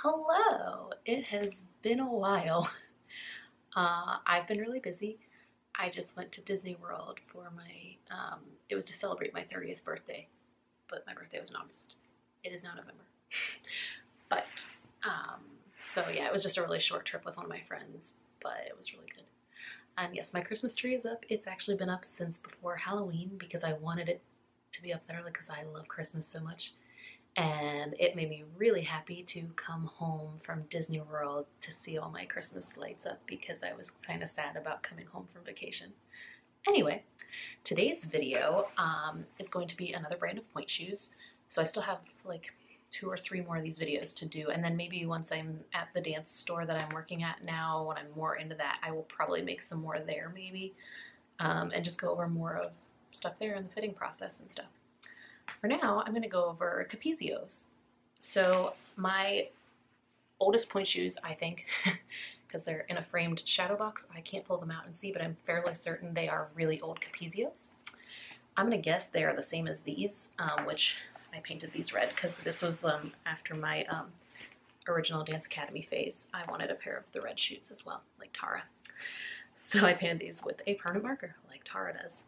Hello! It has been a while. I've been really busy. I just went to Disney World for it was to celebrate my 30th birthday, but my birthday was in August. It is now November. But, um, so yeah, it was just a really short trip with one of my friends, but it was really good. And yes, my Christmas tree is up. It's actually been up since before Halloween because I wanted it to be up there because I love Christmas so much. And it made me really happy to come home from Disney World to see all my Christmas lights up because I was kind of sad about coming home from vacation. Anyway, today's video is going to be another brand of pointe shoes. So I still have like 2 or 3 more of these videos to do, and then maybe once I'm at the dance store that I'm working at now, when I'm more into that, I will probably make some more there maybe, and just go over more of stuff there in the fitting process and stuff. For now, I'm going to go over Capezios. So my oldest pointe shoes, I think, because they're in a framed shadow box, I can't pull them out and see, but I'm fairly certain they are really old Capezios. I'm going to guess they are the same as these, which I painted these red because this was after my original Dance Academy phase. I wanted a pair of the red shoes as well, like Tara. So I painted these with a permanent marker, like Tara does.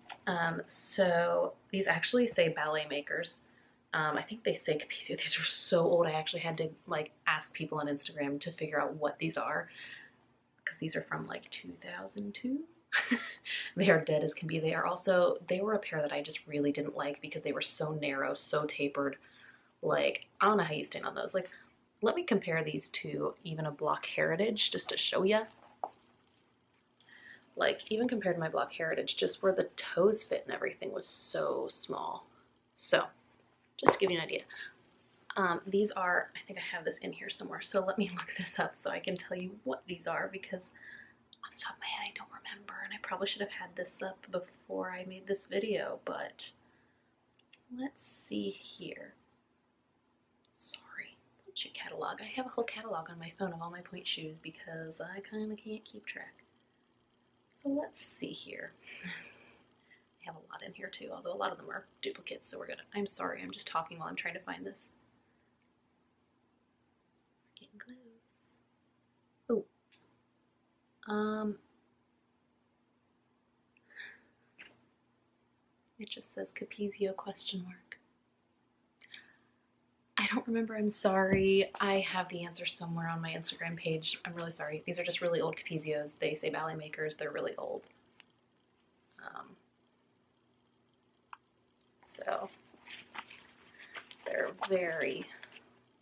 So these actually say ballet makers. I think they say Capezio. These are so old. I actually had to like ask people on Instagram to figure out what these are, because these are from like 2002. They are dead as can be. They were a pair that I just really didn't like because they were so narrow, so tapered. Like, I don't know how you stand on those. Like, let me compare these to even a Block Heritage just to show you. Like, even compared to my Block Heritage, just where the toes fit and everything was so small. So, just to give you an idea, these are, I think I have this in here somewhere, so let me look this up so I can tell you what these are, because off the top of my head I don't remember, and I probably should have had this up before I made this video, but let's see here. Sorry, bunch of catalog. I have a whole catalog on my phone of all my pointe shoes because I kind of can't keep track. So let's see here. I have a lot in here too, although a lot of them are duplicates, so we're good. I'm sorry, I'm just talking while I'm trying to find this. We're getting close. Oh. It just says Capezio question mark. I don't remember, I'm sorry. I have the answer somewhere on my Instagram page. I'm really sorry. These are just really old Capezios. They say ballet makers, they're really old. So they're very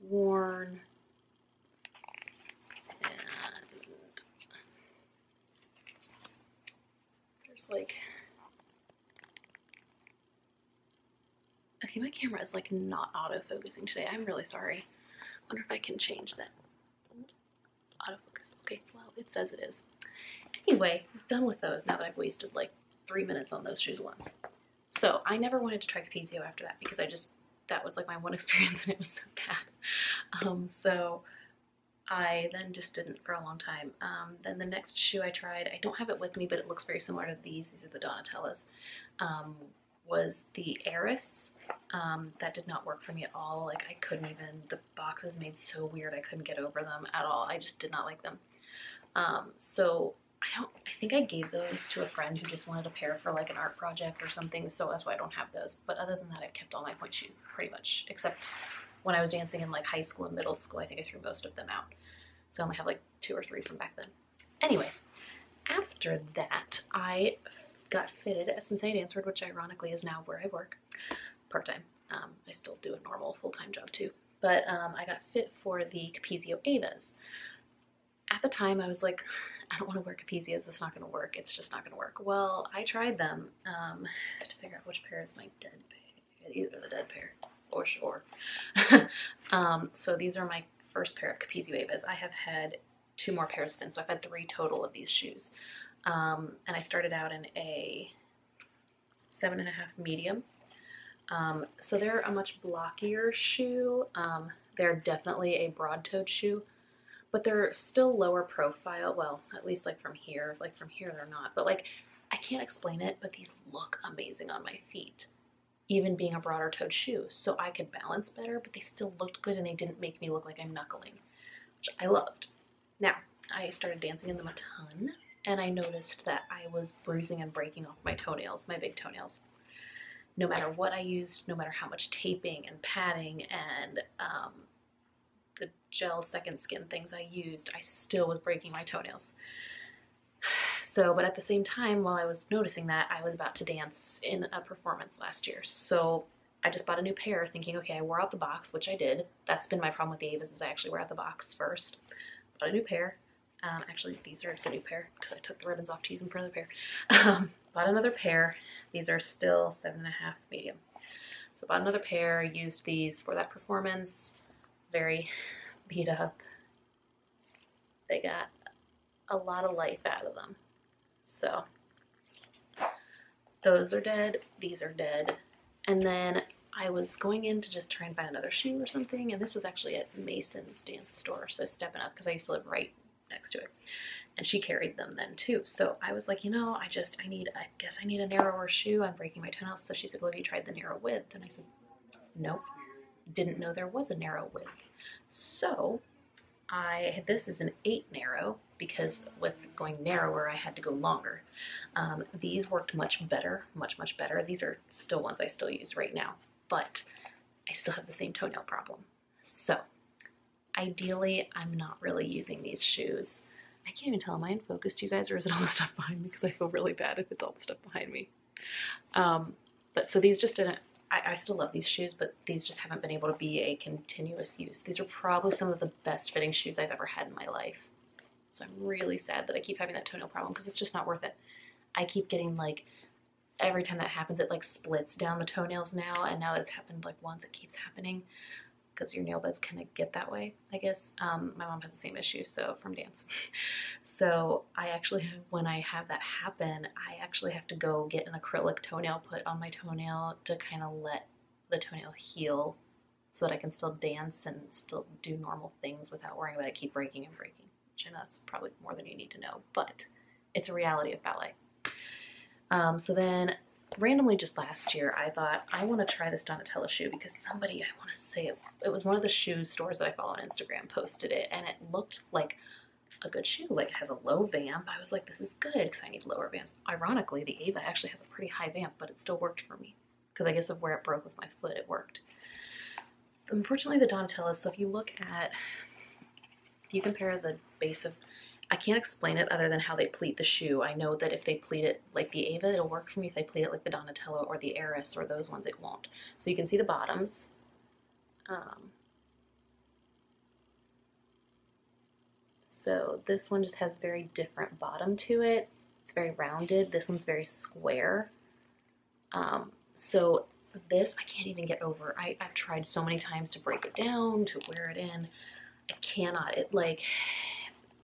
worn, and there's like, okay, my camera is like not autofocusing today. I'm really sorry. Wonder if I can change that. Autofocus. Okay, well, it says it is. Anyway, done with those now that I've wasted like 3 minutes on those shoes alone. So I never wanted to try Capezio after that because that was like my one experience and it was so bad. So I then just didn't for a long time. Then the next shoe I tried, I don't have it with me, but it looks very similar to these. These are the Donatellas. Was the Eris. That did not work for me at all. Like, I couldn't even, the boxes made so weird, I couldn't get over them at all. I just did not like them. So I think I gave those to a friend who just wanted a pair for like an art project or something, so that's why I don't have those. But other than that, I've kept all my pointe shoes pretty much, except when I was dancing in like high school and middle school, I think I threw most of them out. So I only have like 2 or 3 from back then. Anyway, after that, I got fitted at Cincinnati Dance World, which ironically is now where I work part-time. I still do a normal full-time job too, but I got fit for the Capezio Avas. At the time, I was like, I don't want to wear Capezios. It's not going to work. It's just not going to work. Well, I tried them to figure out which pair is my dead pair. These are the dead pair, for sure. So these are my first pair of Capezio Avas. I have had 2 more pairs since, so I've had 3 total of these shoes. And I started out in a 7.5 medium. So they're a much blockier shoe. They're definitely a broad-toed shoe, but they're still lower profile. Well, at least like from here. Like from here they're not. But like, I can't explain it, but these look amazing on my feet, even being a broader toed shoe. So I could balance better, but they still looked good and they didn't make me look like I'm knuckling. which I loved. Now, I started dancing in them a ton, and I noticed that I was bruising and breaking off my toenails, my big toenails. No matter what I used, no matter how much taping and padding and the gel second skin things I used, I still was breaking my toenails. So, but at the same time, while I was noticing that, I was about to dance in a performance last year. So I just bought a new pair thinking, okay, I wore out the box, which I did. That's been my problem with the Avas, is I actually wear out the box first. Bought a new pair. Actually, these are the new pair because I took the ribbons off to use them for another pair. Bought another pair. These are still 7.5 medium. So bought another pair, used these for that performance. Very beat up. They got a lot of life out of them. So those are dead. These are dead. And then I was going in to just try and find another shoe or something, and this was actually at Mason's dance store, so stepping up because I used to live right next to it, and she carried them then too. So I was like, you know, I guess I need a narrower shoe. I'm breaking my toenails. So she said, well, have you tried the narrow width? And I said, nope, didn't know there was a narrow width. So this is an 8 narrow because with going narrower, I had to go longer. These worked much better, much better. These are still ones I still use right now, but I still have the same toenail problem. So ideally, I'm not really using these shoes. I can't even tell, am I in focus to you guys, or is it all the stuff behind me? Because I feel really bad if it's all the stuff behind me. But so these just didn't, I still love these shoes, but these just haven't been able to be a continuous use. These are probably some of the best fitting shoes I've ever had in my life. So I'm really sad that I keep having that toenail problem because it's just not worth it. I keep getting like, every time that happens, it like splits down the toenails now, and now that it's happened like once, it keeps happening because your nail beds kind of get that way, I guess. My mom has the same issue, so from dance. So I actually, when I have that happen, I actually have to go get an acrylic toenail put on my toenail to kind of let the toenail heal so that I can still dance and still do normal things without worrying about it keep breaking and breaking. Which I know that's probably more than you need to know, but it's a reality of ballet. So then randomly just last year, I thought, I want to try this Donatella shoe because somebody, I want to say it was one of the shoe stores that I follow on Instagram, posted it, and it looked like a good shoe. Like, it has a low vamp. I was like, this is good because I need lower vamps. Ironically, the Ava actually has a pretty high vamp, but it still worked for me because I guess of where it broke with my foot, it worked. Unfortunately, the Donatella, so if you compare the base of, I can't explain it other than how they pleat the shoe. I know that if they pleat it like the Ava, it'll work for me. If they pleat it like the Donatello or the Eris or those ones, it won't. So you can see the bottoms. So this one just has very different bottom to it. It's very rounded. This one's very square. So this, I can't even get over. I've tried so many times to break it down, to wear it in. I cannot.